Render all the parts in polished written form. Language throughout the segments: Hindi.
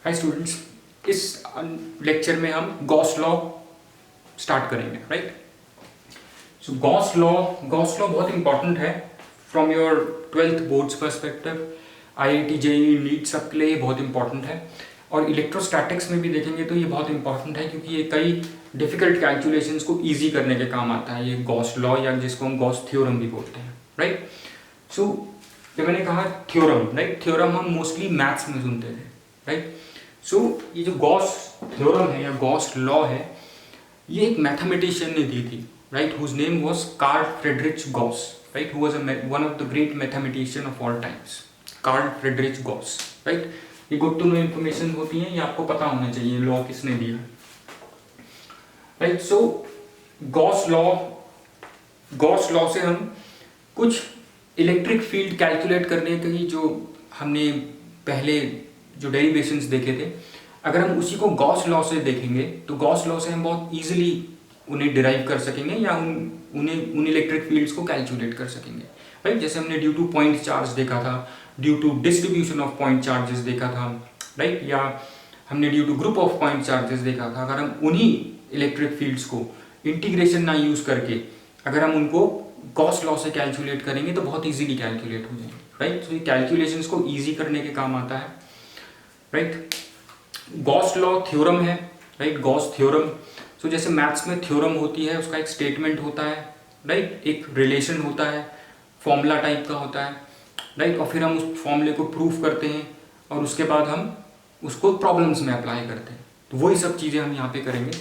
हाय स्टूडेंट्स, इस लेक्चर में हम गॉस लॉ स्टार्ट करेंगे, राइट। सो गॉस लॉ बहुत इंपॉर्टेंट है from your 12th boards perspective. IIT JEE NEET सबके लिए बहुत इंपॉर्टेंट है, और इलेक्ट्रोस्टैटिक्स में भी देखेंगे तो ये बहुत इंपॉर्टेंट है, क्योंकि ये कई डिफिकल्ट कैलकुलेशंस को ईजी करने के काम आता है ये गॉस लॉ, या जिसको हम गॉस थ्योरम भी बोलते हैं, राइट। सो जब मैंने कहा थ्योरम, राइट, थ्योरम हम मोस्टली मैथ्स में सुनते थे, राइट। सो ये जो गॉस थ्योरम है या गॉस लॉ है, ये एक मैथमेटिशियन ने दी थी, right, whose name was Carl Friedrich Gauss, right, who was one of the great mathematician of all times, Carl Friedrich Gauss, right. ये गुड टू नो इन्फॉर्मेशन होती है, ये आपको पता होना चाहिए लॉ किसने दिया, राइट। सो गॉस लॉ से हम कुछ इलेक्ट्रिक फील्ड कैलकुलेट करने की जो हमने पहले जो डेरिवेशंस देखे थे, अगर हम उसी को गॉस लॉ से देखेंगे तो गॉस लॉ से हम बहुत इजीली उन्हें डिराइव कर सकेंगे, या उन इलेक्ट्रिक फील्ड्स को कैलकुलेट कर सकेंगे, राइट। जैसे हमने ड्यू टू पॉइंट चार्ज देखा था, due to distribution of point charges देखा था, राइट, या हमने due to group of point charges देखा था। अगर हम उन्हीं इलेक्ट्रिक फील्ड्स को इंटीग्रेशन ना यूज करके अगर हम उनको गॉस लॉ से कैलकुलेट करेंगे तो बहुत इजीली कैलकुलेट हो जाएंगे, राइट। तो ये कैलकुलेशंस को इजी करने के काम आता है, राइट। गॉस लॉ थ्योरम है, राइट, गॉस थ्योरम। सो जैसे मैथ्स में थ्योरम होती है, उसका एक स्टेटमेंट होता है, राइट, एक रिलेशन होता है, फॉर्मूला टाइप का होता है, राइट, और फिर हम उस फॉर्मूले को प्रूफ करते हैं और उसके बाद हम उसको प्रॉब्लम्स में अप्लाई करते हैं। तो वही सब चीज़ें हम यहाँ पे करेंगे।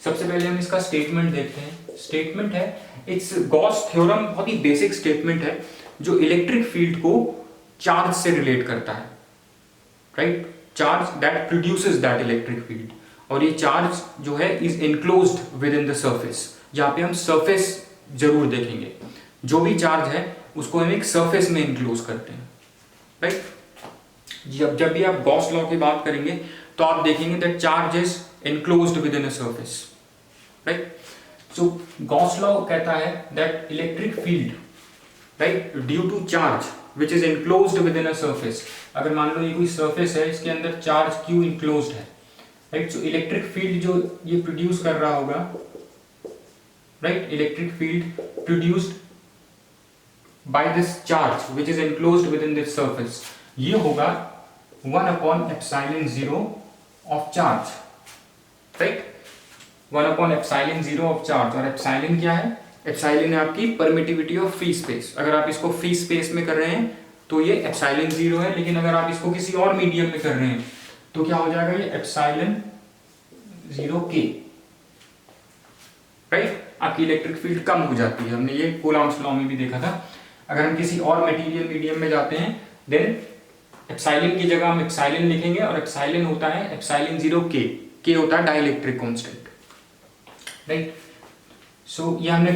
सबसे पहले हम इसका स्टेटमेंट देखते हैं। स्टेटमेंट है, इट्स गॉस थ्योरम बहुत ही बेसिक स्टेटमेंट है जो इलेक्ट्रिक फील्ड को चार्ज से रिलेट करता है, right, charge that produces that electric field. और ये चार्ज जो है is enclosed with in the surface. यहाँ पे हम सरफेस जरूर देखेंगे, जो भी चार्ज है उसको हम एक सरफेस में एनक्लोज करते हैं, राइट। जब भी आप गॉस लॉ की बात करेंगे तो आप देखेंगे that charge is enclosed within a surface, right. So Gauss law कहता है that electric field, right, due to charge which is enclosed within a surface. अगर मान लो ये कोई सरफेस है, इसके अंदर चार्ज क्यू एनक्लोज्ड है, राइट। सो इलेक्ट्रिक फील्ड जो ये प्रोड्यूस कर रहा होगा, right, electric field produced by this charge which is enclosed within this surface, ये होगा 1/ε0 of charge, right, 1/ε0 of charge. और एप्सिलॉन क्या है? एप्सिलॉन है आपकी परमिटिविटी ऑफ फ्री स्पेस। अगर आप इसको फ्री स्पेस में कर रहे हैं तो ये एप्सिलॉन 0 है, लेकिन अगर आप इसको किसी और मीडियम में कर रहे हैं तो क्या हो जाएगा? ये एप्सिलॉन 0k, राइट। आपकी इलेक्ट्रिक फील्ड कम हो जाती है। हमने ये कूलॉम्स लॉ में भी देखा था। अगर हम किसी और मटेरियल मीडियम में जाते हैं देन एप्सिलॉन की जगह हम एप्सिलॉन लिखेंगे, और एप्सिलॉन होता है एप्सिलॉन 0k, k होता है डाइलेक्ट्रिक कांस्टेंट, राइट। सो ये हमने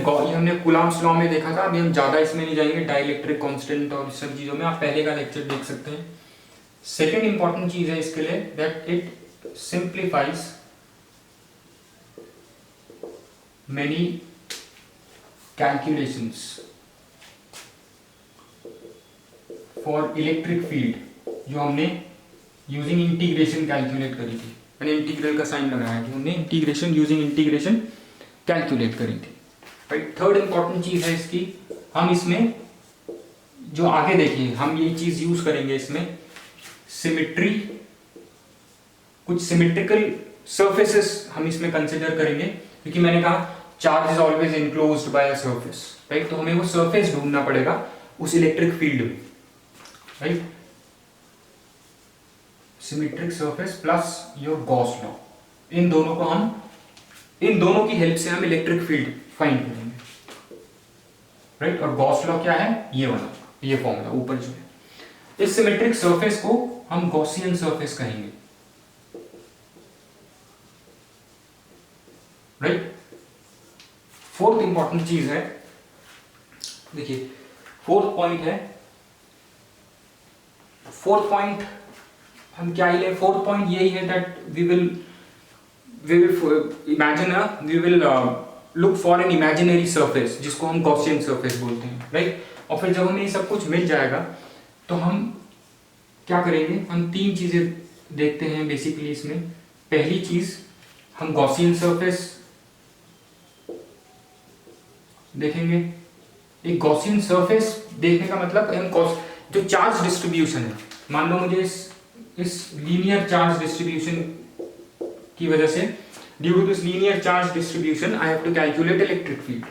कूलॉम्स लॉ में देखा था। अभी हम ज्यादा इसमें नहीं जाएंगे, डाइलेक्ट्रिक कांस्टेंट और इस सब चीजों में आप पहले का लेक्चर देख सकते हैं। सेकेंड इंपॉर्टेंट चीज है इसके लिए that it simplifies many calculations for electric field, जो हमने यूजिंग इंटीग्रेशन कैलकुलेट करी थी। मैंने इंटीग्रल का साइन लगाया कि हमने इंटीग्रेशन यूजिंग इंटीग्रेशन कैलकुलेट करी थी, राइट। थर्ड इंपॉर्टेंट चीज है इसकी, हम इसमें जो आगे देखिए हम ये चीज यूज करेंगे इसमें सिमेट्री, कुछ सिमेट्रिकल सरफेसेस हम इसमें कंसिडर करेंगे, क्योंकि मैंने कहा charge is always enclosed by a surface, right. तो हमें वो सरफेस ढूंढना पड़ेगा उस इलेक्ट्रिक फील्ड में, right. Symmetric surface plus your Gauss law, इन दोनों की हेल्प से हम इलेक्ट्रिक फील्ड फाइंड करेंगे, राइट। और गॉस लॉ क्या है? ये वाला, ये फॉर्मूला ऊपर जो है। इस सिमेट्रिक सरफेस को हम गॉसियन सरफेस कहेंगे, राइट। फोर्थ इंपॉर्टेंट चीज है, देखिए फोर्थ पॉइंट हम क्या ही ले? फोर्थ पॉइंट यही है that we will look for an imaginary surface, जिसको हम गॉसियन सरफेस बोलते हैं, राइट। और फिर जब हमें ये सब कुछ मिल जाएगा तो हम क्या करेंगे? हम तीन चीजें देखते हैं बेसिकली इसमें। पहली चीज हम गॉसियन सरफेस देखेंगे। एक गॉसियन सरफेस देखने का मतलब हम जो चार्ज डिस्ट्रीब्यूशन है, मान लो मुझे इस लीनियर चार्ज डिस्ट्रीब्यूशन की वजह से, due to this linear charge distribution I have to calculate electric field.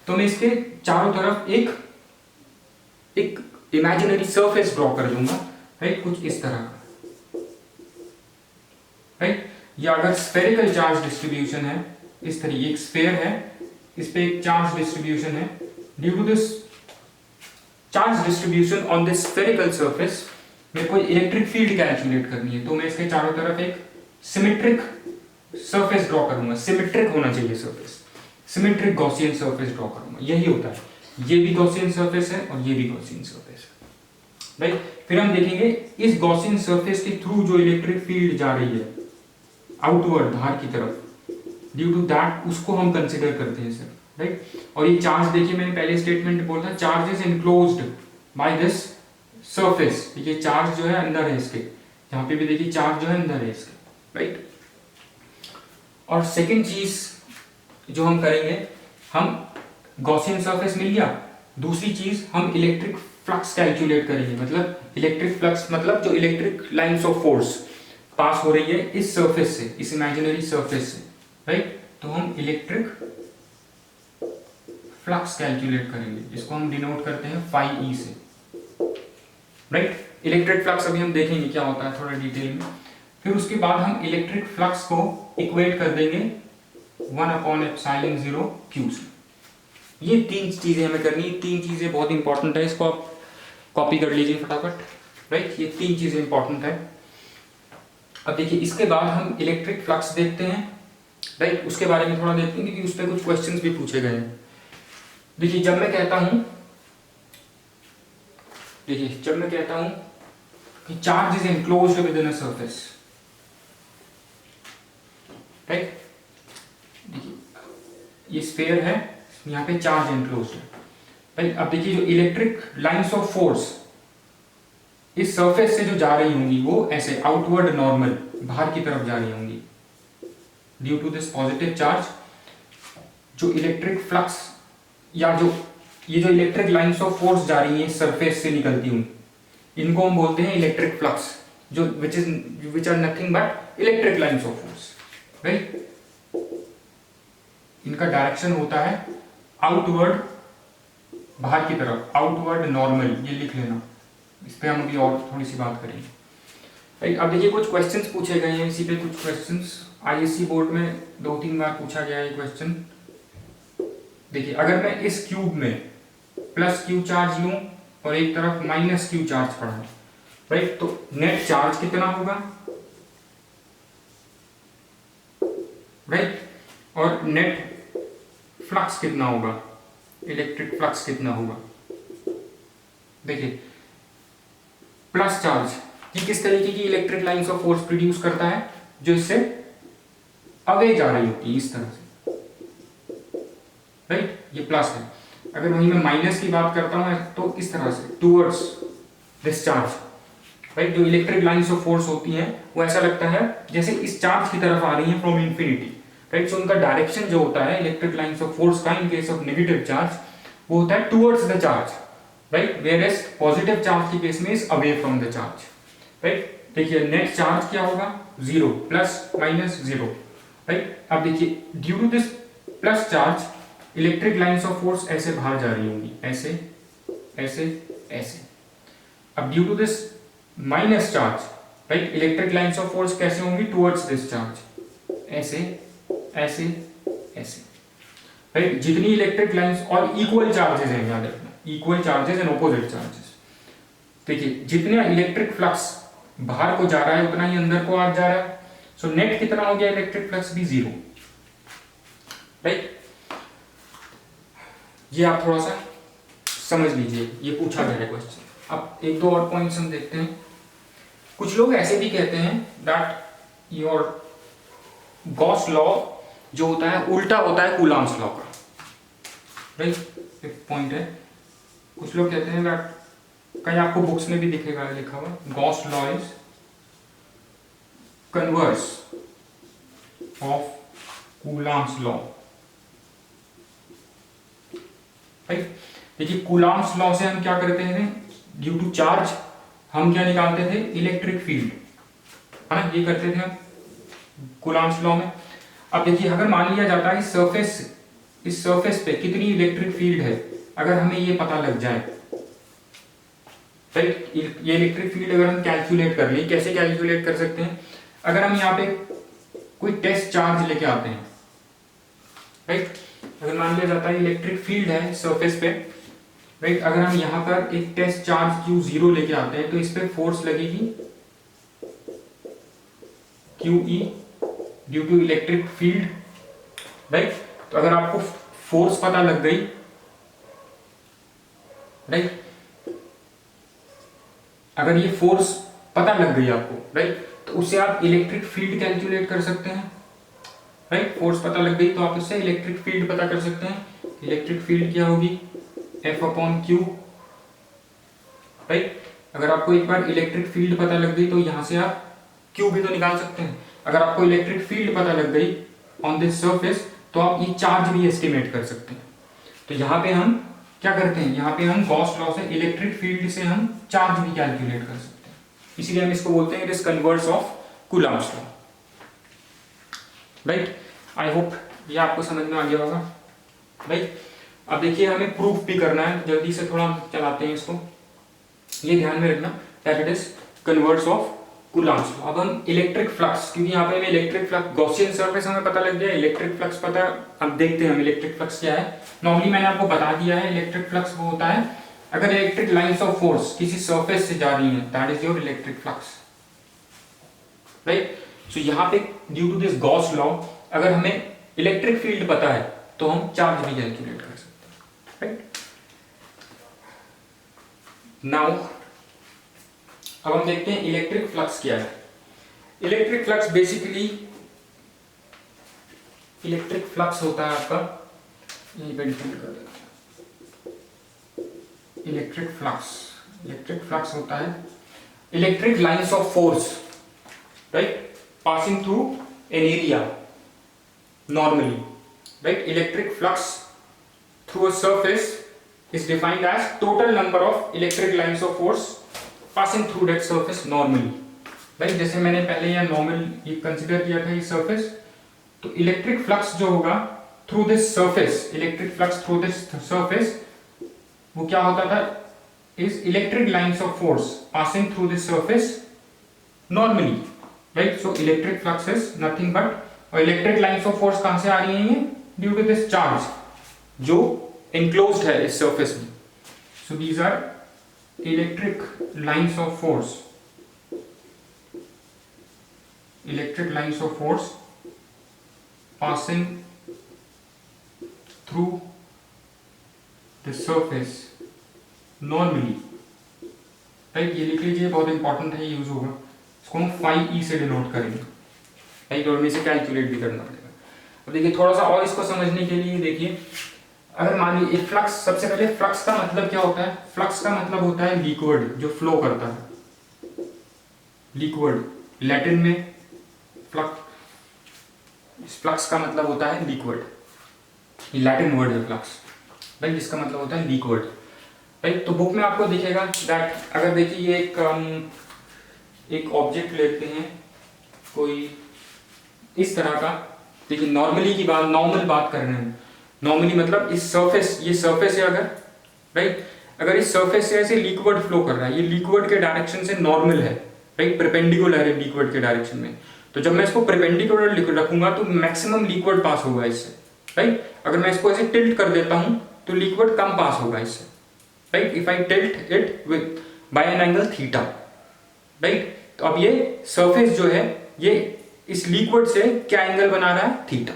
तो मैं इसके चारों तरफ एक इमेजिनरी सरफेस ड्रॉ कर दूंगा, राइट, कुछ इस तरह का, राइट। या अगर स्फेरिकल चार्ज डिस्ट्रीब्यूशन है, इस तरीके एक स्फेयर है, इस पे एक चार्ज डिस्ट्रीब्यूशन है, due to this charge distribution on this spherical surface मेरे को इलेक्ट्रिक फील्ड कैलकुलेट करनी है। तो मैं इसके चारों तरफ एक सिमेट्रिक सरफेस ड्रॉ करूंगा, सिमेट्रिक होना चाहिए surface, symmetric Gaussian surface draw करूंगा। यही होता है, ये भी गॉसियन सरफेस है और ये भी गॉसियन सरफेस है, राइट। फिर हम देखेंगे इस गॉसियन सरफेस के थ्रू जो इलेक्ट्रिक फील्ड जा रही है आउटवर्ड, बाहर की तरफ, ड्यू टू दैट उसको हम कंसिडर करते हैं सर, राइट। और ये चार्ज देखिए, मैंने पहले स्टेटमेंट में बोला, charge is enclosed by this surface. देखिए चार्ज जो है अंदर है इसके, यहाँ पे भी देखिए चार्ज जो है अंदर है इसके, राइट। और सेकेंड चीज जो हम करेंगे, हम गॉसियन सरफेस मिल गया, दूसरी चीज हम इलेक्ट्रिक फ्लक्स कैलकुलेट करेंगे। मतलब इलेक्ट्रिक फ्लक्स मतलब जो electric lines of force pass हो रही है इस सरफेस से, इस इमेजिनरी सरफेस से, राइट। तो हम इलेक्ट्रिक फ्लक्स कैलकुलेट करेंगे, इसको हम डिनोट करते हैं फाई ई से, राइट। इलेक्ट्रिक फ्लक्स अभी हम देखेंगे क्या होता है थोड़ा डिटेल में। फिर उसके बाद हम इलेक्ट्रिक फ्लक्स को इक्वेट कर देंगे 1/ε0 Q से। ये तीन चीजें हमें करनी है, तीन चीजें बहुत इंपॉर्टेंट है, इसको आप कॉपी कर लीजिए फटाफट, राइट। ये तीन चीजें इंपॉर्टेंट है। अब देखिए इसके बाद हम इलेक्ट्रिक फ्लक्स देखते हैं, राइट, उसके बारे में थोड़ा देखते हैं क्योंकि उस पर कुछ क्वेश्चंस भी पूछे गए हैं। देखिए जब मैं कहता हूं कि charge is enclosed within a surface, right, देखिए ये स्फीयर है, यहाँ पे चार्ज एनक्लोज्ड है, राइट। अब देखिए जो इलेक्ट्रिक लाइंस ऑफ फोर्स इस सरफेस से जो जा रही होंगी वो ऐसे आउटवर्ड नॉर्मल बाहर की तरफ जा रही होंगी, due to this positive charge. जो इलेक्ट्रिक फ्लक्स या ये जो इलेक्ट्रिक लाइंस ऑफ फोर्स जा रही हैं सरफेस से निकलती हुई, इनको हम बोलते हैं इलेक्ट्रिक फ्लक्स, जो which are nothing but electric lines of force, right. इनका डायरेक्शन होता है आउटवर्ड, बाहर की तरफ, आउटवर्ड नॉर्मल, ये लिख लेना, इस पे हम अभी और थोड़ी सी बात करेंगे, राइट। अब देखिए कुछ क्वेश्चंस पूछे गए हैं इसी पे, कुछ क्वेश्चंस आईएससी बोर्ड में 2-3 बार पूछा गया है क्वेश्चन। देखिए अगर मैं इस क्यूब में प्लस क्यू चार्ज लूं और एक तरफ माइनस क्यू चार्ज पड़ा है, राइट, तो नेट चार्ज कितना होगा, राइट, और नेट फ्लक्स कितना होगा, इलेक्ट्रिक फ्लक्स कितना होगा। देखिए प्लस चार्ज ये किस तरीके की electric lines of force produce करता है, जो इससे अवे जा रही होती है इस तरह से, राइट, ये प्लस है। अगर वहीं मैं माइनस की बात करता हूं तो इस तरह से टूवर्ड्स दिस चार्ज, राइट। जो इलेक्ट्रिक लाइंस ऑफ फोर्स होती हैं वो ऐसा लगता है जैसे इस चार्ज की तरफ आ रही है फ्रॉम इंफिनिटी, राइट। सो उनका डायरेक्शन जो होता है इलेक्ट्रिक लाइंस ऑफ फोर्स का in case of negative charge वो होता है towards the charge, right, whereas positive charge के केस में is away from the charge, right. देखिए नेट चार्ज क्या होगा, 0, प्लस माइनस 0, राइट। अब देखिए due to this plus charge electric lines of force ऐसे बाहर जा रही होंगी, ऐसे ऐसे ऐसे। अब due to this minus charge, right, electric lines of force कैसे होंगी, टुवर्ड्स दिस चार्ज, ऐसे ऐसे ऐसे, राइट। जितनी इलेक्ट्रिक लाइंस और इक्वल चार्जेस हैं, याद रखना, equal charges and opposite charges. देखिए जितना इलेक्ट्रिक फ्लक्स बाहर को जा रहा है उतना ही अंदर को आ जा रहा है, सो नेट कितना हो गया, इलेक्ट्रिक फ्लक्स भी 0, राइट। ये आप थोड़ा सा समझ लीजिए, ये पूछा गया है क्वेश्चन। अब एक दो और पॉइंट्स हम देखते हैं। कुछ लोग ऐसे भी कहते हैं दैट योर गॉस लॉ जो होता है उल्टा होता है कूलॉम्स लॉ का, राइट, एक पॉइंट है। कुछ लोग कहते हैं दैट, कहीं आपको बुक्स में भी दिखेगा लिखा हुआ, Gauss law is converse of Coulomb's law, right. देखिए कूलॉम्स लॉ से हम क्या करते थे, ड्यू टू चार्ज हम क्या निकालते थे, इलेक्ट्रिक फील्ड, है ना, ये करते थे हम कूलॉम्स लॉ में। अब देखिए अगर मान लिया जाता है इस सरफेस पे कितनी इलेक्ट्रिक फील्ड है, अगर हमें ये पता लग जाए, राइट, ये इलेक्ट्रिक फील्ड अगर हम कैलकुलेट कर लें, कैसे कैलकुलेट कर सकते हैं, अगर हम यहाँ पे कोई टेस्ट चार्ज लेके आते हैं, राइट, अगर मान लिया जाता है इलेक्ट्रिक फील्ड है सरफेस पे, राइट, अगर हम यहाँ पर एक टेस्ट चार्ज Q0 लेके आते हैं तो इस पे फोर्स लगेगी QE due to electric field, right. तो अगर आपको फोर्स पता लग गई, राइट, अगर ये फोर्स पता लग गई आपको, राइट, तो उससे आप इलेक्ट्रिक फील्ड कैलकुलेट कर सकते हैं, राइट। फोर्स पता लग गई तो आप उससे इलेक्ट्रिक फील्ड पता कर सकते हैं। इलेक्ट्रिक फील्ड क्या होगी, F/Q, राइट। अगर आपको एक बार इलेक्ट्रिक फील्ड पता लग गई तो यहां से आप Q भी तो निकाल सकते हैं। अगर आपको इलेक्ट्रिक फील्ड पता लग गई ऑन दिस सरफेस तो आप ये चार्ज भी एस्टिमेट कर सकते हैं। तो यहाँ पे हम क्या करते हैं, यहाँ पे हम गॉस लॉ से इलेक्ट्रिक फील्ड से हम चार्ज भी कैलकुलेट कर सकते हैं, इसीलिए हम इसको बोलते हैं it is converse of Coulomb's law, right. I hope ये आपको समझ में आ गया होगा, राइट। अब देखिए हमें प्रूफ भी करना है, जल्दी से थोड़ा चलाते हैं इसको, ये ध्यान में रखना that it is converse of Coulomb's law. अब हम इलेक्ट्रिक फ्लक्स, क्योंकि यहाँ पे हमें इलेक्ट्रिक फ्लक्स गॉसियन सरफेस हमें पता लग गया, इलेक्ट्रिक फ्लक्स पता, अब देखते हैं हम इलेक्ट्रिक फ्लक्स क्या है। नॉर्मली मैंने आपको बता दिया है इलेक्ट्रिक फ्लक्स वो होता है अगर इलेक्ट्रिक लाइंस ऑफ फोर्स किसी सरफेस से जा रही है, that is your electric flux, right. So यहाँ पे due to this Gauss law अगर हमें इलेक्ट्रिक फील्ड पता है तो हम चार्ज भी कैलकुलेट कर सकते हैं, राइट। नाउ अब हम देखते हैं इलेक्ट्रिक फ्लक्स क्या है। Electric flux basically, electric flux होता है आपका, यही पे डिफाइन कर देते हैं, इलेक्ट्रिक फ्लक्स होता है electric lines of force, right, passing through an area normally, right. Electric flux through a surface is defined as total number of electric lines of force passing through that surface normally, right. जैसे मैंने पहले यहाँ नॉर्मल ये कंसिडर किया था ये सरफेस, तो इलेक्ट्रिक फ्लक्स जो होगा through this surface, electric flux through this surface वो क्या होता था, is electric lines of force passing through this surface normally, right. So electric flux is nothing but, और इलेक्ट्रिक लाइंस ऑफ फोर्स कहां से आ रही है, ड्यू टू दिस चार्ज जो एनक्लोज्ड है इस सरफेस में। So these are electric lines of force, electric lines of force passing through the surface normally, right. ये लिख लीजिए, बहुत इंपॉर्टेंट है, यूज होगा, इसको हम phi e से डिनोट करेंगे, राइट, और इसे कैलकुलेट भी करना पड़ेगा। अब देखिए थोड़ा सा और इसको समझने के लिए देखिए, अगर मान लीजिए फ्लक्स, सबसे पहले फ्लक्स का मतलब क्या होता है, फ्लक्स का मतलब होता है लिक्विड जो फ्लो करता है, लिक्विड, लैटिन में फ्लक्स का मतलब होता है लिक्विड, लैटिन वर्ड है फ्लक्स, राइट, जिसका मतलब होता है लिक्विड, राइट। तो बुक में आपको दिखेगा दैट, अगर देखिए ये एक ऑब्जेक्ट लेते हैं कोई इस तरह का, देखिए नॉर्मली की बात, नॉर्मल बात कर रहे हैं, नॉर्मली मतलब इस सरफेस, ये सरफेस है अगर, राइट, अगर इस सरफेस से ऐसे लिक्विड फ्लो कर रहा है, ये लिक्विड के डायरेक्शन से नॉर्मल है, राइट, परपेंडिकुलर है लिक्विड के डायरेक्शन में, तो जब मैं इसको परपेंडिकुलर रखूंगा तो मैक्सिमम लिक्विड पास होगा इससे, राइट। अगर मैं इसको ऐसे टिल्ट कर देता हूं तो लिक्विड कम पास होगा इससे, right, if I tilt it with by an angle theta, right. तो अब ये सरफेस जो है ये इस लिक्विड से क्या एंगल बना रहा है, थीटा,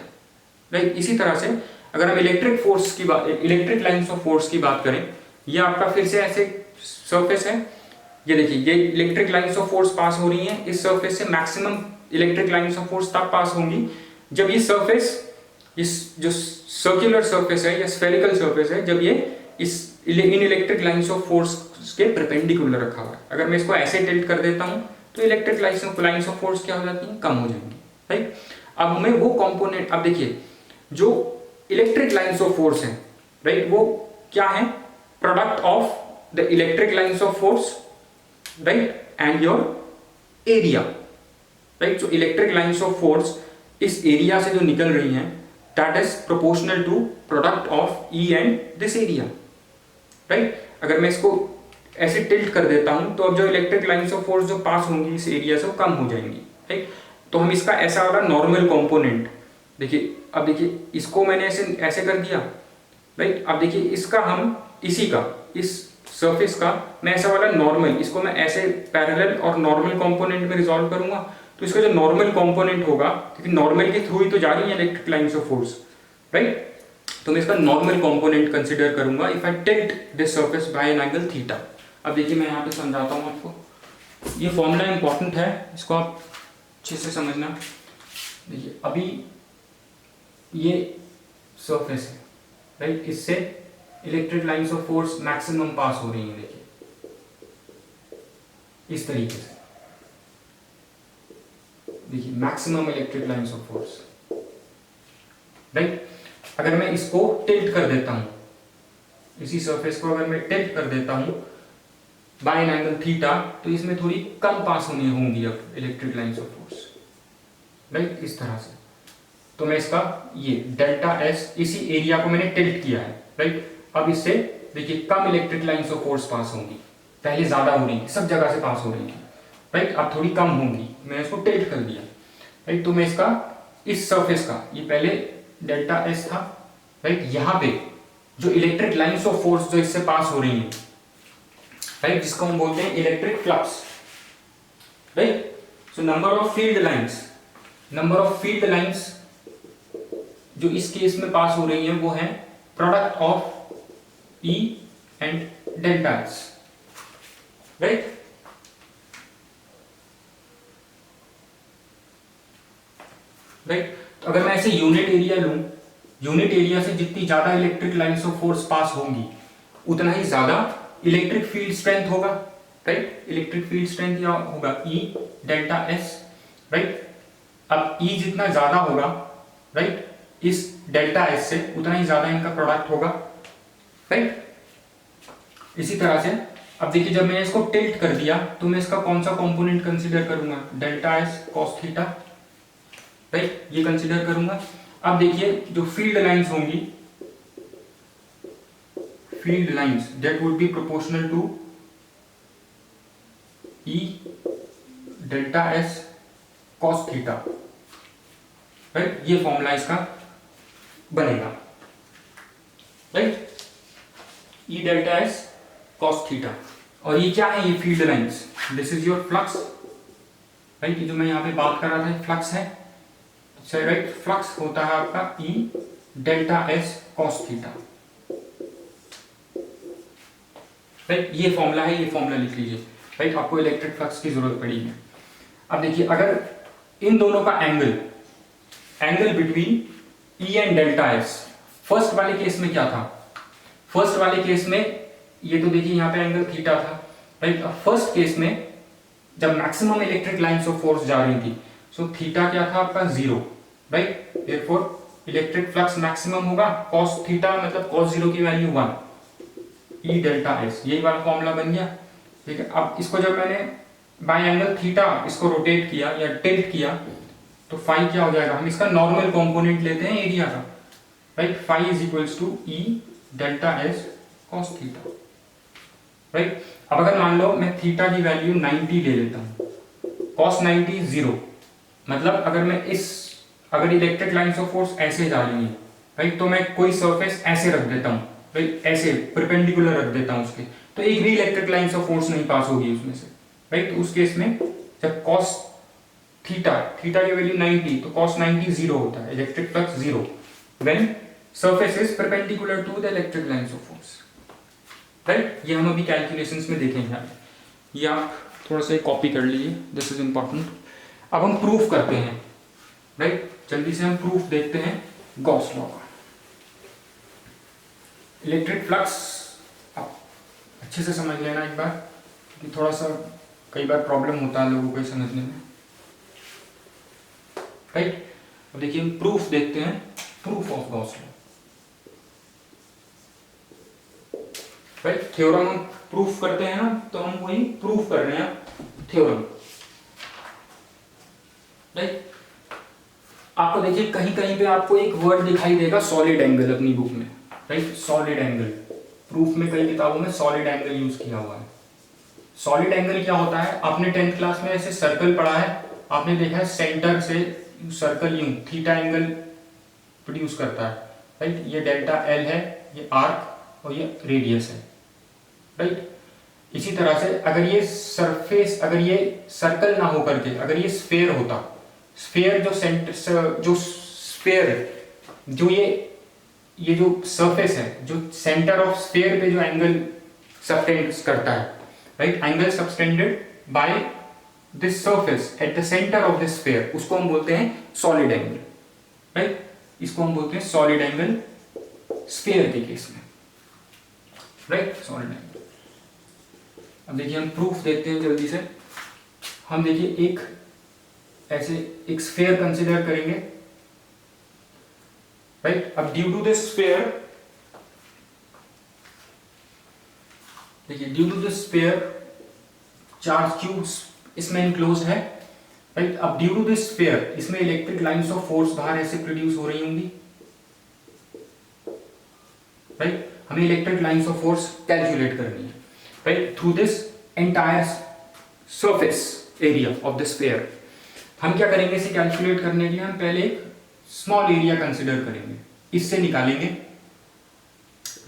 राइट। इसी तरह से अगर हम इलेक्ट्रिक फोर्स की बात, इलेक्ट्रिक लाइंस ऑफ फोर्स की बात करें, ये आपका फिर से ऐसे सरफेस है, ये देखिए ये electric lines of force pass हो रही हैं इस सरफेस से, maximum electric lines of force तब पास होंगी जब ये सरफेस, इस जो सर्कुलर सरफेस है या स्फेरिकल सरफेस है, जब ये इन इलेक्ट्रिक लाइंस ऑफ फोर्स के परपेंडिकुलर रखा हुआ है। अगर मैं इसको ऐसे टिल्ट कर देता हूं तो इलेक्ट्रिक लाइंस ऑफ फोर्स क्या हो जाती हैं, कम हो जाएंगी, राइट। अब हमें वो कंपोनेंट, अब देखिए जो इलेक्ट्रिक लाइंस ऑफ फोर्स है, राइट, वो क्या है, product of the electric lines of force, right, and your area, right. So electric lines of force इस एरिया से जो निकल रही हैं, that is proportional to product of E and this area, right. अगर मैं इसको ऐसे टिल्ट कर देता हूं तो अब जो इलेक्ट्रिक लाइंस ऑफ फोर्स जो पास होंगी इस एरिया से वो कम हो जाएंगी, राइट। तो हम इसका ऐसा वाला नॉर्मल कंपोनेंट, देखिए अब देखिए इसको मैंने ऐसे कर दिया, राइट। अब देखिए इसका हम इसी का, इस सरफेस का मैं ऐसा वाला नॉर्मल, इसको मैं ऐसे पैरेलल और नॉर्मल कंपोनेंट में रिजॉल्व करूंगा, तो इसका जो नॉर्मल कंपोनेंट होगा, क्योंकि नॉर्मल के थ्रू ही तो जा रही है electric lines of force, right. तो मैं इसका नॉर्मल कंपोनेंट कंसीडर करूंगा if I tilt this surface by an angle theta. अब देखिए मैं यहाँ पे समझाता हूँ आपको, ये फॉर्मूला इंपॉर्टेंट है, इसको आप अच्छे से समझना। देखिए अभी ये सरफेस है, राइट, इससे electric lines of force maximum पास हो रही है, देखिए इस तरीके से, देखिए maximum electric lines of force, right. अगर मैं इसको टिल्ट कर देता हूं, इसी सरफेस को अगर मैं टिल्ट कर देता हूं बाय एन एंगल थीटा, तो इसमें थोड़ी कम पास होनी होंगी अब electric lines of force, right, इस तरह से। तो मैं इसका ये डेल्टा एस, इसी एरिया को मैंने टिल्ट किया है, राइट। अब इससे देखिए कम electric lines of force pass होंगी, पहले ज्यादा हो रही थी, सब जगह से पास हो रही थी, राइट, अब थोड़ी कम होंगी, मैंने इसको टिल्ट कर दिया, राइट। तो मैं इसका इस सरफेस का, ये पहले डेल्टा एस था, राइट, यहां पे जो इलेक्ट्रिक लाइंस ऑफ फोर्स जो इससे पास हो रही है, राइट, जिसको हम बोलते हैं electric flux, right. So number of field lines जो इस केस में पास हो रही है वो है product of E and delta S, right. Right, तो अगर मैं ऐसे यूनिट एरिया लूं, यूनिट एरिया से जितनी ज्यादा electric lines of force pass होंगी उतना ही ज्यादा इलेक्ट्रिक फील्ड स्ट्रेंथ होगा, राइट। इलेक्ट्रिक फील्ड स्ट्रेंथ क्या होगा, ई डेल्टा एस, राइट। अब ई जितना ज्यादा होगा, राइट, इस डेल्टा एस से उतना ही ज्यादा इनका प्रोडक्ट होगा, राइट। इसी तरह से अब देखिए जब मैंने इसको टिल्ट कर दिया तो मैं इसका कौन सा कंपोनेंट कंसीडर करूंगा, delta S cos theta, right, ये कंसीडर करूंगा। अब देखिए जो फील्ड लाइंस होंगी, field lines that would be proportional to E delta S cos theta, right, ये फॉर्मूला इसका बनेगा, right, E delta S cos theta. और ये क्या है, ये field lines, this is your flux, right, ये जो मैं यहां पे बात कर रहा था फ्लक्स है, राइट, फ्लक्स होता है आपका ई delta S cos theta, right, ये फॉर्मूला है, ये फॉर्मूला लिख लीजिए, राइट, आपको इलेक्ट्रिक फ्लक्स की जरूरत पड़ेगी। अब देखिए अगर इन दोनों का angle between E and delta S, first वाले केस में क्या था, फर्स्ट वाले केस में ये तो देखिए यहां पे एंगल थीटा था, राइट। अब फर्स्ट केस में जब maximum electric lines of force जा रही थी, सो थीटा क्या था आपका 0, right, therefore electric flux maximum होगा, cos थीटा मतलब cos 0 की वैल्यू 1, ई डेल्टा एस, यही वाला फॉर्मूला बन गया, ठीक है। अब इसको जब मैंने बाय एंगल थीटा इसको रोटेट किया या टिल्ट किया तो फाई क्या हो जाएगा, हम इसका नॉर्मल कंपोनेंट लेते हैं एरिया का, right, phi is equals to E delta S cos theta, right. अब अगर मान लो मैं थीटा की वैल्यू 90 ले लेता हूं, cos 90 0, मतलब अगर इलेक्ट्रिक लाइंस ऑफ फोर्स ऐसे जा रही है, राइट, तो मैं कोई सरफेस ऐसे रख देता हूं, राइट, ऐसे परपेंडिकुलर रख देता हूं उसके, तो एक भी इलेक्ट्रिक लाइंस ऑफ फोर्स नहीं पास होगी उसमें से, राइट। तो उस केस में जब cos थीटा की वैल्यू 90, तो cos 90 0 होता है, electric flux 0 when surface is perpendicular to the electric lines of force, right. ये हम अभी कैलकुलेशंस में देखेंगे, ये आप थोड़ा सा कॉपी कर लीजिए, दिस इज इंपॉर्टेंट। अब हम प्रूफ करते हैं, राइट, जल्दी से हम प्रूफ देखते हैं गॉस लॉ का। इलेक्ट्रिक फ्लक्स आप अच्छे से समझ लेना एक बार, कि थोड़ा सा कई बार प्रॉब्लम होता है लोगों को समझने में, राइट। अब देखिए हम प्रूफ देखते हैं, proof of Gauss law, right. Theorem हम प्रूफ करते हैं ना, तो हम वही प्रूफ कर रहे हैं थ्योरम, राइट। आपको देखिए कहीं कहीं पे आपको एक वर्ड दिखाई देगा सॉलिड एंगल अपनी बुक में, राइट। सॉलिड एंगल, प्रूफ में कई किताबों में सॉलिड एंगल यूज किया हुआ है। सॉलिड एंगल क्या होता है, आपने 10th क्लास में ऐसे सर्कल पढ़ा है, आपने देखा है सेंटर से सर्कल यूं थीटा एंगल प्रोड्यूस करता है, राइट। ये डेल्टा एल है, ये आर्क और ये रेडियस है, राइट। इसी तरह से अगर ये सरफेस, अगर ये सर्कल ना हो करके अगर ये स्फेयर होता, स्फेयर जो सेंटर, जो स्फेयर, जो ये जो सरफेस है, जो सेंटर ऑफ स्फेयर पे जो एंगल सबटेंड करता है, right, angle subtended by this surface at the centre of the sphere, उसको हम बोलते हैं सॉलिड एंगल, राइट। इसको हम बोलते हैं सॉलिड एंगल स्फेयर के केस में, राइट, सॉलिड एंगल। अब देखिए हम प्रूफ देखते हैं जल्दी से। हम देखिए एक ऐसे एक स्फेयर कंसीडर करेंगे, राइट। अब ड्यू टू दिस स्फेयर, देखिए due to this sphere charge Q इसमें इनक्लोज्ड है, राइट। अब ड्यू टू दिस स्फेयर इसमें इलेक्ट्रिक लाइंस ऑफ फोर्स बाहर ऐसे प्रोड्यूस हो रही होंगी, राइट। हमें electric lines of force calculate करनी है, right, through this entire surface area of the sphere. हम क्या करेंगे इसे कैलकुलेट करने के लिए, हम पहले एक स्मॉल एरिया कंसीडर करेंगे, इससे निकालेंगे,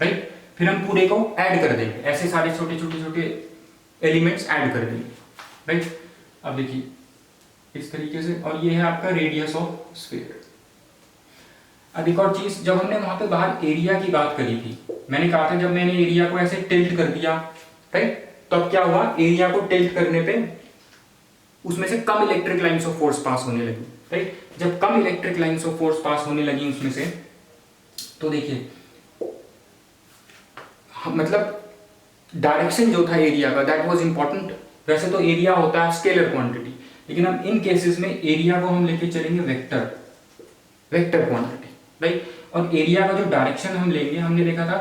राइट। फिर हम पूरे को ऐड कर देंगे, ऐसे सारे छोटे छोटे छोटे एलिमेंट्स ऐड कर देंगे, राइट। अब देखिए इस तरीके से, और ये है आपका रेडियस ऑफ स्फीयर। अब एक और चीज, जब हमने वहां पे बाहर एरिया की बात करी थी, मैंने कहा था जब मैंने एरिया को ऐसे टिल्ट कर दिया, राइट, तो अब क्या हुआ, एरिया को टिल्ट करने पे उसमें से कम electric lines of force pass होने लगी, राइट। जब कम electric lines of force pass होने लगी उसमें से, तो देखिए मतलब डायरेक्शन जो था एरिया का, दैट वाज इंपॉर्टेंट। वैसे तो एरिया होता है स्केलर क्वांटिटी, लेकिन हम इन केसेस में एरिया को हम लेके चलेंगे वेक्टर, वेक्टर क्वांटिटी, राइट। और एरिया का जो डायरेक्शन हम लेंगे, हमने देखा था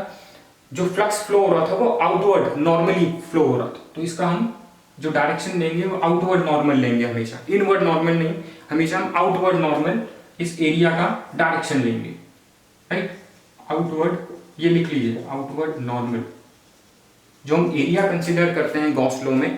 जो फ्लक्स फ्लो हो रहा था वो आउटवर्ड नॉर्मली फ्लो हो रहा था, तो इसका हम जो डायरेक्शन लेंगे वो आउटवर्ड नॉर्मल लेंगे हमेशा, इनवर्ड नॉर्मल नहीं, हमेशा हम आउटवर्ड नॉर्मल इस एरिया का डायरेक्शन लेंगे, राइट। आउटवर्ड, ये लिख लीजिए, आउटवर्ड नॉर्मल जो हम एरिया कंसीडर करते हैं गॉस लॉ में,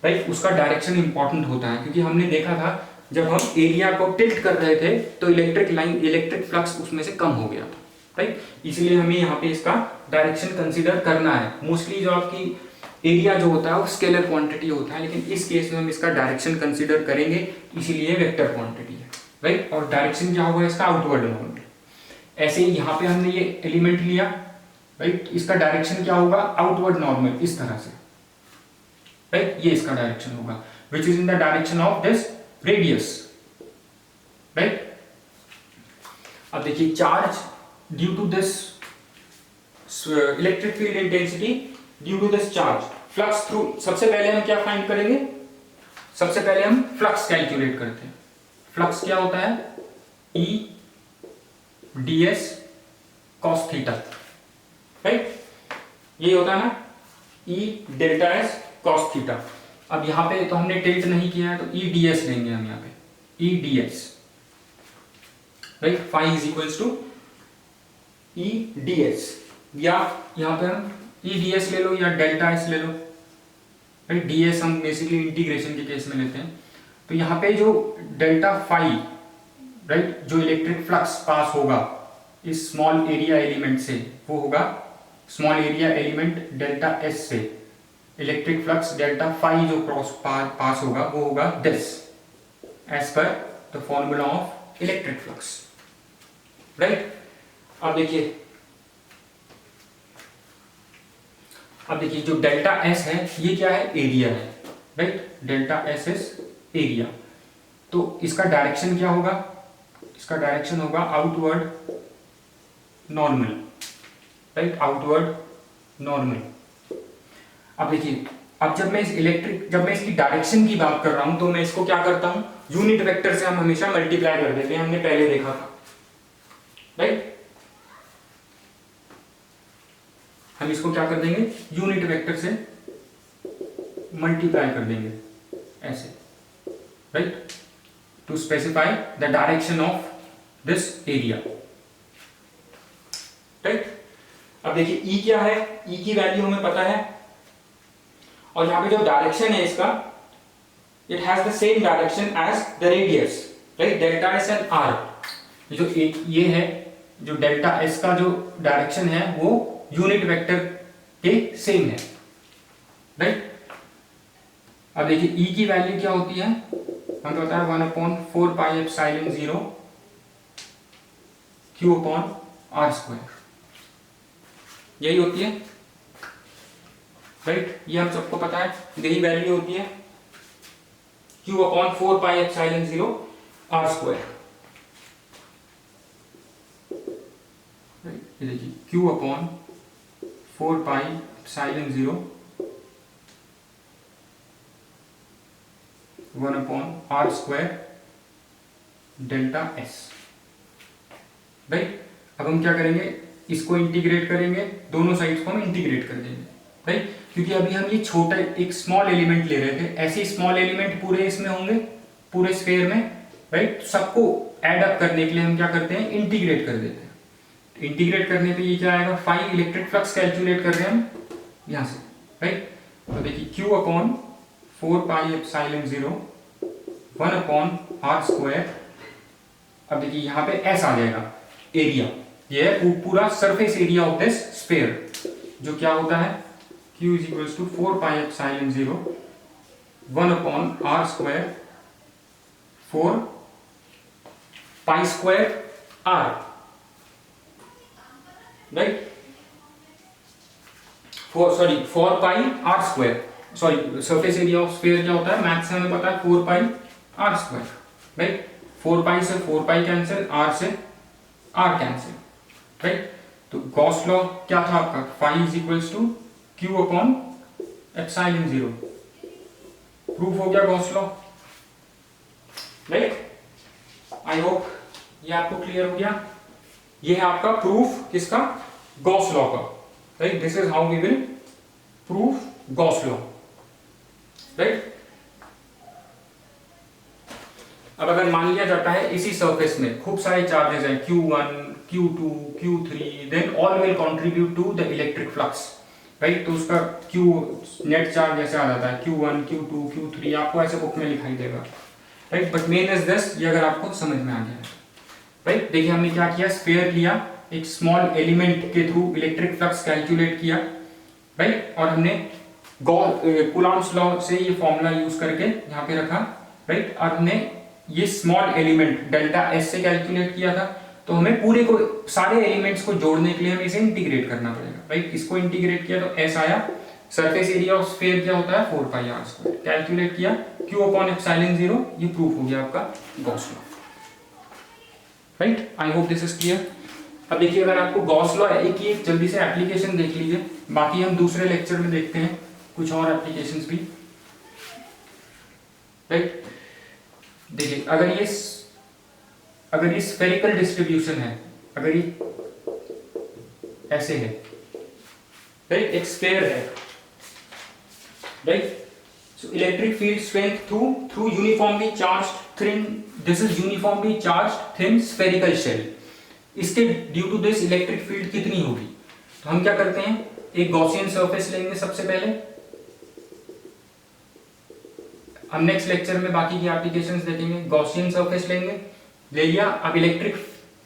राइट, उसका डायरेक्शन इंपॉर्टेंट होता है, क्योंकि हमने देखा था जब हम एरिया को टिल्ट कर रहे थे तो इलेक्ट्रिक लाइन, इलेक्ट्रिक फ्लक्स उसमें से कम हो गया था, राइट। इसलिए हमें यहाँ पे इसका डायरेक्शन कंसीडर करना है। मोस्टली जो आपकी एरिया जो होता है वो स्केलर क्वांटिटी होता है, लेकिन इस केस में हम इसका डायरेक्शन कंसीडर करेंगे, इसीलिए वेक्टर क्वांटिटी है, राइट। और डायरेक्शन क्या होगा इसका, आउटवर्ड नॉर्मल। ऐसे ही यहाँ पे हमने ये एलिमेंट लिया, राइट, इसका डायरेक्शन क्या होगा, आउटवर्ड नॉर्मल, इस तरह से, राइट, ये इसका डायरेक्शन होगा, which is in the direction of this radius, right. अब देखिए charge due to this electric field intensity due to this charge flux through, सबसे पहले हम क्या फाइंड करेंगे, सबसे पहले हम फ्लक्स कैलकुलेट करते हैं। फ्लक्स क्या होता है, E ds cos theta, right, ये होता है ना, E delta s cos theta. अब यहाँ पे तो हमने टिल्ट नहीं किया है, तो E ds लेंगे हम यहाँ पे, E ds, right, phi is equals to E ds, या यहाँ पे हम E ds ले लो या डेल्टा s ले लो, राइट। ds हम बेसिकली इंटीग्रेशन के केस में लेते हैं, तो यहाँ पे जो डेल्टा फाई, राइट, जो इलेक्ट्रिक फ्लक्स पास होगा इस स्मॉल एरिया एलिमेंट से, वो होगा small area element delta S से, इलेक्ट्रिक फ्लक्स डेल्टा फाई जो क्रॉस पास होगा वो होगा this, as per the formula of electric flux, right. अब देखिए जो डेल्टा एस है ये क्या है, एरिया है, right, delta S is area. तो इसका डायरेक्शन क्या होगा, इसका डायरेक्शन होगा outward normal, right, outward normal. अब देखिए अब जब मैं इसकी डायरेक्शन की बात कर रहा हूं तो मैं इसको क्या करता हूं, यूनिट वेक्टर से हम हमेशा मल्टीप्लाई कर देते हैं, हमने पहले देखा था, राइट। हम इसको क्या कर देंगे, यूनिट वेक्टर से मल्टीप्लाई कर देंगे ऐसे, right, to specify the direction of this area, right. अब देखिए ई क्या है, ई की वैल्यू हमें पता है, और यहां पे जो डायरेक्शन है इसका, it has the same direction as the radius, right, delta S and R. जो ये है, जो डेल्टा एस का जो डायरेक्शन है वो यूनिट वेक्टर के सेम है, राइट। अब देखिए ई की वैल्यू क्या होती है, हमें पता है 1/4 pi epsilon 0 Q upon R square, यही होती है, राइट। ये हम सबको पता है, यही वैल्यू होती है Q upon 4 pi epsilon 0 R square, ये देखिए Q upon 4 pi epsilon 0 1/r square delta S, right. अब हम क्या करेंगे, इसको इंटीग्रेट करेंगे, दोनों साइड्स को हम इंटीग्रेट कर देंगे, राइट, क्योंकि अभी हम ये छोटा एक स्मॉल एलिमेंट ले रहे थे, ऐसे स्मॉल एलिमेंट पूरे इसमें होंगे, पूरे स्फीयर में, राइट। सबको ऐड अप करने के लिए हम क्या करते हैं, इंटीग्रेट कर देते हैं। इंटीग्रेट करने पे ये क्या आएगा, फाई इलेक्ट्रिक फ्लक्स कैलकुलेट कर रहे हैं हम यहां से, राइट। तो देखिए q upon 4 pi epsilon 0 1/r square, अब देखिए यहां पे s आ जाएगा, एरिया, ये है पूरा surface area of this sphere, जो क्या होता है q is equals to 4 pi epsilon 0 1/r square 4 pi square r, right, 4 pi r square, sorry surface area of sphere क्या होता है, मैथ से हमें पता है 4 pi r square, right. 4 pi से 4 पाई कैंसिल, r से r कैंसिल, राइट। तो गॉस लॉ क्या था आपका, phi is equals to q upon epsilon 0, proof हो गया Gauss law, right. I hope ये आपको क्लियर हो गया, ये है आपका प्रूफ किसका, गॉस लॉ का, right. This is how we will proof Gauss law, right. अब अगर मान लिया जाता है इसी सरफेस में खूब सारे चार्जेस हैं, Q1, Q2, Q3, then all will contribute to the electric flux, right. तो उसका Q नेट चार्ज ऐसे आ जाता है, Q1, Q2, Q3 आपको ऐसे बुक में लिखाई देगा, right. But main is this, ये अगर आपको समझ में आ गया है, राइट। देखिए हमने क्या किया, स्फीयर लिया, एक स्मॉल एलिमेंट के थ्रू इलेक्ट्रिक फ्लक्स कैलकुलेट किया, राइट, और हमने कूलॉम्स लॉ से ये फॉर्मूला यूज करके यहाँ पे रखा, राइट। और हमने ये स्मॉल एलिमेंट डेल्टा एस से कैलकुलेट किया था, तो हमें पूरे को सारे एलिमेंट्स को जोड़ने के लिए हमें इसे इंटीग्रेट करना पड़ेगा, राइट। इसको इंटीग्रेट किया तो एस आया, सरफेस एरिया ऑफ स्फीयर क्या होता है 4 पाई r स्क्वायर, कैलकुलेट किया q अपॉन एप्सिलॉन 0, ये प्रूफ हो गया आपका Gauss law, right. I hope this is clear. अब देखिए अगर आपको गॉस लॉ है, एक जल्दी से एप्लीकेशन देख लीजिए, बाकी हम दूसरे लेक्चर में देखते हैं कुछ और एप्लीकेशंस भी, राइट। देखिए अगर ये स्फेरिकल डिस्ट्रीब्यूशन है, अगर ये ऐसे है, राइट, एक स्फीयर है, right. So electric field strength through uniformly charged thin, this is uniformly charged thin spherical shell, इसके due to this electric field कितनी होगी, तो हम क्या करते हैं, एक गॉसियन सरफेस लेंगे सबसे पहले, हम नेक्स्ट लेक्चर में बाकी की एप्लीकेशंस देखेंगे, गॉसियन सरफेस लेंगे, ले लिया। अब इलेक्ट्रिक,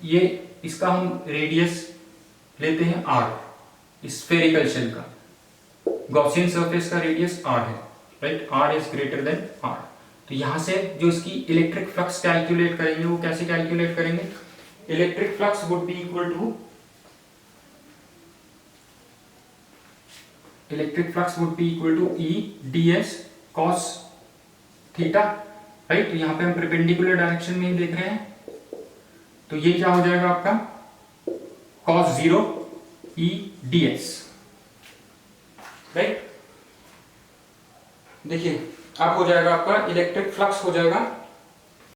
ये इसका हम रेडियस लेते हैं r, स्फेरिकल शेल का, गॉसियन सरफेस का रेडियस r है, right, r is greater than r। तो यहां से जो इसकी इलेक्ट्रिक फ्लक्स कैलकुलेट करेंगे, वो कैसे कैलकुलेट करेंगे, electric flux would be equal to, electric flux would be equal to E ds cos theta, right. तो यहां पे हम परपेंडिकुलर डायरेक्शन में ही देख रहे हैं, तो ये क्या हो जाएगा आपका cos 0 E ds, राइट। देखिए अब हो जाएगा आपका इलेक्ट्रिक फ्लक्स हो जाएगा